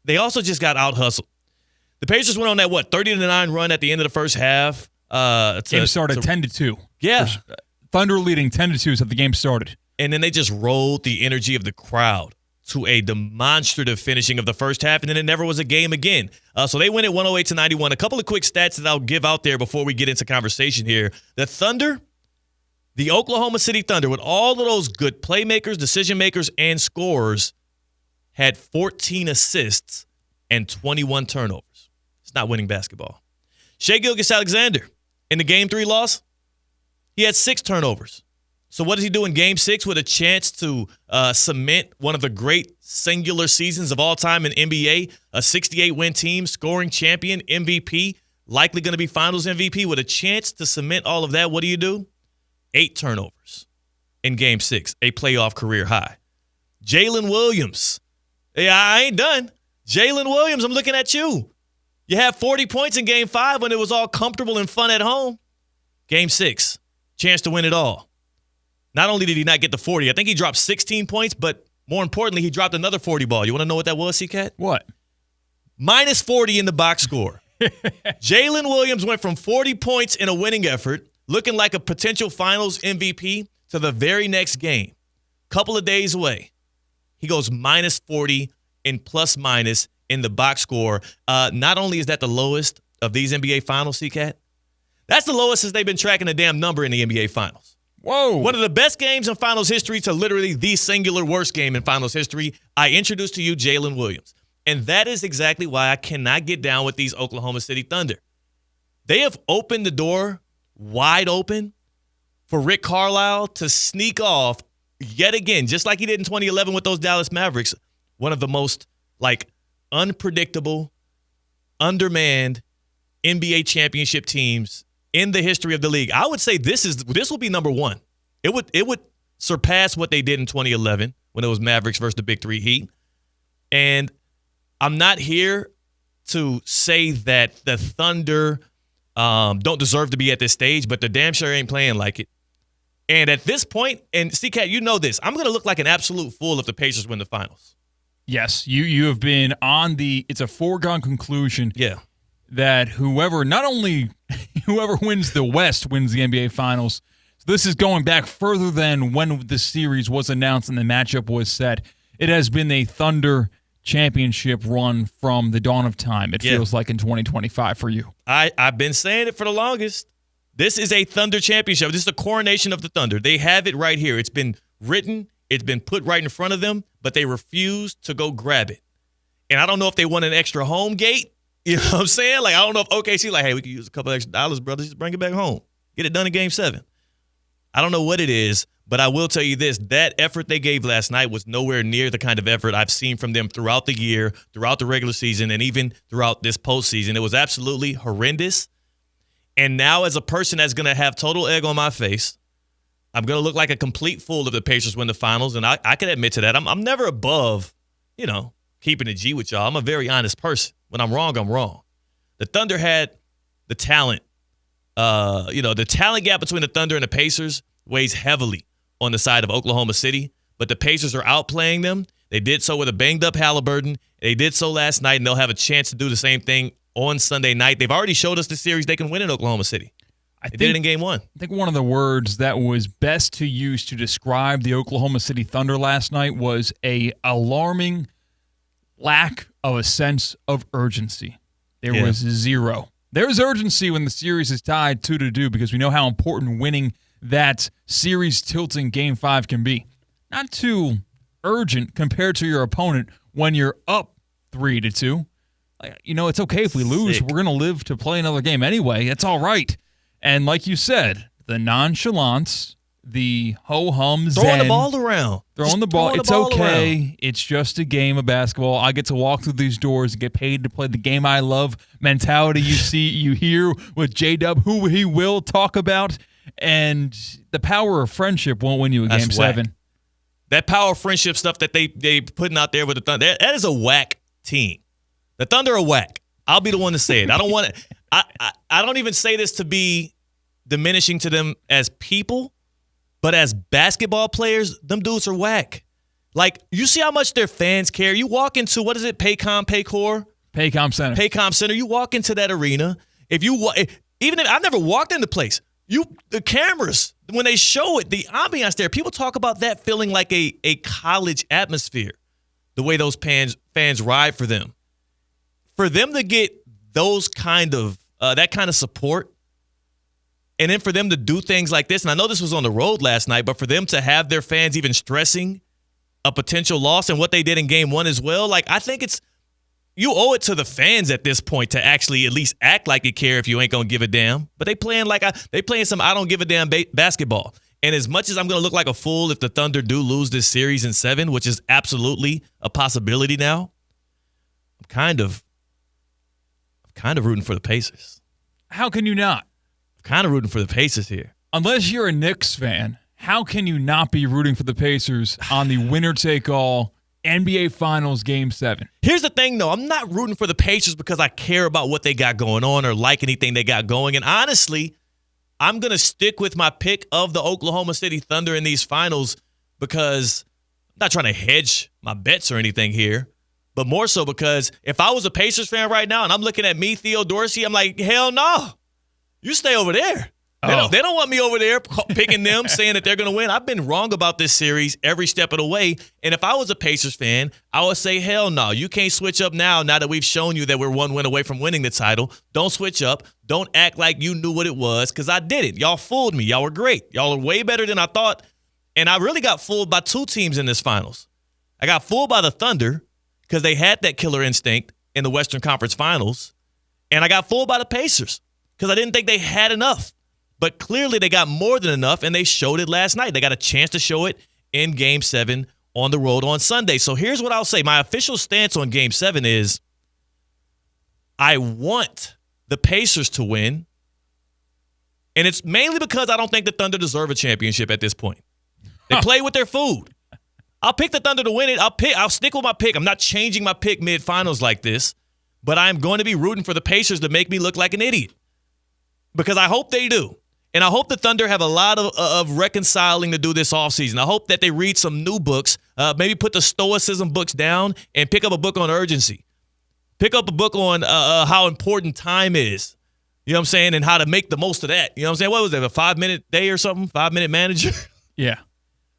they also just got out-hustled. The Pacers went on that, 30-9 run at the end of the first half. Game started 10-2. Yeah. Thunder leading 10-2 so the game started. And then they just rolled the energy of the crowd to a demonstrative finishing of the first half, and then it never was a game again. So they win at 108-91. A couple of quick stats that I'll give out there before we get into conversation here. The Thunder, the Oklahoma City Thunder, with all of those good playmakers, decision makers, and scorers, had 14 assists and 21 turnovers. It's not winning basketball. Shai Gilgeous-Alexander, in the Game 3 loss, he had 6 turnovers. So what does he do in Game 6 with a chance to cement one of the great singular seasons of all time in NBA, a 68-win team, scoring champion, MVP, likely going to be finals MVP, with a chance to cement all of that? What do? 8 turnovers in Game 6, a playoff career high. Jalen Williams. Yeah, I ain't done. Jalen Williams, I'm looking at you. You had 40 points in Game 5 when it was all comfortable and fun at home. Game 6, chance to win it all. Not only did he not get the 40, I think he dropped 16 points, but more importantly, he dropped another 40 ball. You want to know what that was, C-Cat? What? Minus 40 in the box score. Jalen Williams went from 40 points in a winning effort, looking like a potential finals MVP, to the very next game. Couple of days away, he goes minus 40 in plus-minus in the box score. Not only is that the lowest of these NBA finals, C-Cat, that's the lowest since they've been tracking a damn number in the NBA finals. Whoa. One of the best games in finals history to literally the singular worst game in finals history. I introduced to you Jalen Williams. And that is exactly why I cannot get down with these Oklahoma City Thunder. They have opened the door wide open for Rick Carlisle to sneak off yet again, just like he did in 2011 with those Dallas Mavericks, one of the most unpredictable, undermanned NBA championship teams in the history of the league. I would say this will be number one. It would surpass what they did in 2011 when it was Mavericks versus the Big Three Heat. And I'm not here to say that the Thunder don't deserve to be at this stage, but the damn sure ain't playing like it. And at this point, and C-Cat, you know this, I'm going to look like an absolute fool if the Pacers win the finals. Yes, you have been on it's a foregone conclusion. Yeah. That whoever wins the West wins the NBA Finals. So this is going back further than when the series was announced and the matchup was set. It has been a Thunder championship run from the dawn of time. It feels like in 2025 for you. I've been saying it for the longest. This is a Thunder championship. This is the coronation of the Thunder. They have it right here. It's been written. It's been put right in front of them, but they refuse to go grab it. And I don't know if they want an extra home gate. You know what I'm saying? Like, I don't know if OKC hey, we could use a couple extra dollars, brothers. Just bring it back home. Get it done in Game 7. I don't know what it is, but I will tell you this. That effort they gave last night was nowhere near the kind of effort I've seen from them throughout the year, throughout the regular season, and even throughout this postseason. It was absolutely horrendous. And now as a person that's going to have total egg on my face, I'm going to look like a complete fool if the Pacers win the finals, and I can admit to that. I'm never above, keeping it G with y'all. I'm a very honest person. When I'm wrong, I'm wrong. The Thunder had the talent. The talent gap between the Thunder and the Pacers weighs heavily on the side of Oklahoma City, but the Pacers are outplaying them. They did so with a banged-up Halliburton. They did so last night, and they'll have a chance to do the same thing on Sunday night. They've already showed us the series they can win in Oklahoma City. They did it in Game 1. I think one of the words that was best to use to describe the Oklahoma City Thunder last night was a alarming lack of a sense of urgency. There was zero. There's urgency when the series is tied 2-2 because we know how important winning that series tilting Game 5 can be. Not too urgent compared to your opponent when you're up 3-2. It's okay if we lose. We're going to live to play another game anyway. It's all right. And like you said, the nonchalance, the ho-hums, throwing the ball around. Throwing the ball. It's okay. Around. It's just a game of basketball. I get to walk through these doors and get paid to play the game I love mentality you hear with J-Dub, who he will talk about. And the power of friendship won't win you a Game 7. That power of friendship stuff that they putting out there with the Thunder, that is a whack team. The Thunder are whack. I'll be the one to say it. I don't want to. I don't even say this to be diminishing to them as people, but as basketball players, them dudes are whack. Like, you see how much their fans care? You walk into, what is it, Paycom Center. You walk into that arena. Even if I've never walked in the place, the cameras, when they show it, the ambiance there, people talk about that feeling like a college atmosphere, the way those fans ride for them. For them to get those that kind of support, and then for them to do things like this, and I know this was on the road last night, but for them to have their fans even stressing a potential loss and what they did in game 1 as well, like, I think you owe it to the fans at this point to actually at least act like you care if you ain't going to give a damn. But they playing some I don't give a damn basketball. And as much as I'm going to look like a fool if the Thunder do lose this series in 7, which is absolutely a possibility now, I'm kind of rooting for the Pacers. How can you not? I'm kind of rooting for the Pacers here. Unless you're a Knicks fan, how can you not be rooting for the Pacers on the winner-take-all NBA Finals Game 7? Here's the thing, though. I'm not rooting for the Pacers because I care about what they got going on or like anything they got going. And honestly, I'm going to stick with my pick of the Oklahoma City Thunder in these finals because I'm not trying to hedge my bets or anything here, but more so because if I was a Pacers fan right now and I'm looking at me, Theo Dorsey, I'm like, hell no. You stay over there. They don't want me over there picking them, saying that they're going to win. I've been wrong about this series every step of the way. And if I was a Pacers fan, I would say, hell no. You can't switch up now that we've shown you that we're 1 win away from winning the title. Don't switch up. Don't act like you knew what it was, because I didn't. Y'all fooled me. Y'all were great. Y'all are way better than I thought. And I really got fooled by 2 teams in this finals. I got fooled by the Thunder because they had that killer instinct in the Western Conference Finals. And I got fooled by the Pacers because I didn't think they had enough. But clearly they got more than enough, and they showed it last night. They got a chance to show it in Game 7 on the road on Sunday. So here's what I'll say. My official stance on Game 7 is I want the Pacers to win, and it's mainly because I don't think the Thunder deserve a championship at this point. They play with their food. I'll pick the Thunder to win it. I'll stick with my pick. I'm not changing my pick mid-finals like this, but I'm going to be rooting for the Pacers to make me look like an idiot because I hope they do. And I hope the Thunder have a lot of reconciling to do this offseason. I hope that they read some new books, maybe put the Stoicism books down and pick up a book on urgency. Pick up a book on how important time is, you know what I'm saying, and how to make the most of that. You know what I'm saying? What was that, a 5-minute day or something? 5-minute manager? Yeah.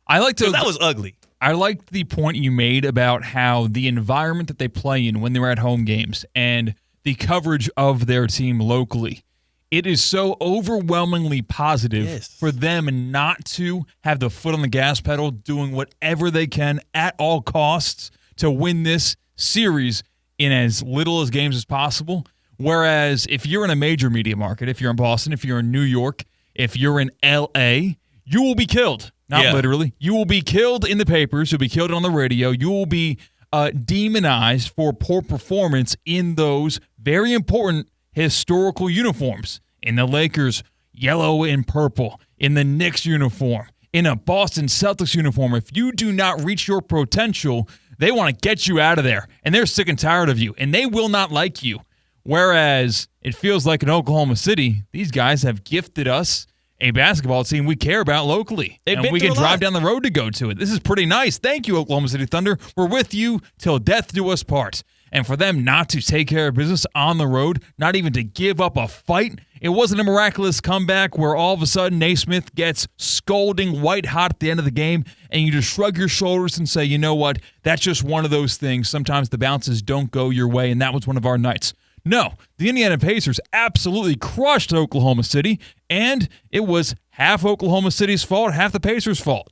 That was ugly. I liked the point you made about how the environment that they play in when they're at home games and the coverage of their team locally, it is so overwhelmingly positive for them not to have the foot on the gas pedal, doing whatever they can at all costs to win this series in as little as games as possible. Whereas if you're in a major media market, if you're in Boston, if you're in New York, if you're in L.A., you will be killed. Not literally. You will be killed in the papers. You'll be killed on the radio. You will be demonized for poor performance in those very important historical uniforms. In the Lakers, yellow and purple. In the Knicks uniform. In a Boston Celtics uniform. If you do not reach your potential, they want to get you out of there. And they're sick and tired of you. And they will not like you. Whereas it feels like in Oklahoma City, these guys have gifted us a basketball team we care about locally. And we can drive down the road to go to it. This is pretty nice. Thank you, Oklahoma City Thunder. We're with you till death do us part. And for them not to take care of business on the road, not even to give up a fight, it wasn't a miraculous comeback where all of a sudden Naismith gets scolding white hot at the end of the game, and you just shrug your shoulders and say, you know what, that's just one of those things. Sometimes the bounces don't go your way, and that was one of our nights. No, the Indiana Pacers absolutely crushed Oklahoma City, and it was half Oklahoma City's fault, half the Pacers' fault.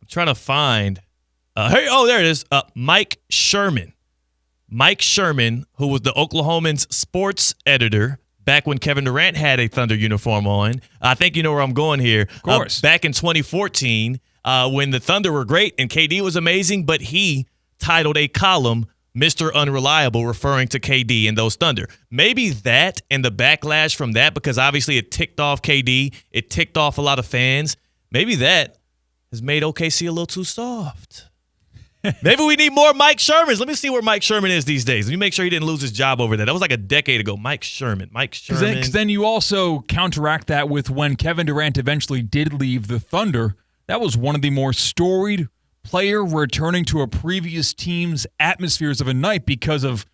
I'm trying to find there it is. Mike Sherman. Mike Sherman, who was the Oklahoman's sports editor back when Kevin Durant had a Thunder uniform on. I think you know where I'm going here. Of course. Back in 2014, when the Thunder were great and KD was amazing, but he titled a column Mr. Unreliable, referring to KD and those Thunder. Maybe that and the backlash from that, because obviously it ticked off KD, it ticked off a lot of fans. Maybe that has made OKC a little too soft. Maybe we need more Mike Shermans. Let me see where Mike Sherman is these days. Let me make sure he didn't lose his job over that. That was like a decade ago. Mike Sherman. Because then you also counteract that with when Kevin Durant eventually did leave the Thunder. That was one of the more storied player returning to a previous team's atmospheres of a night because of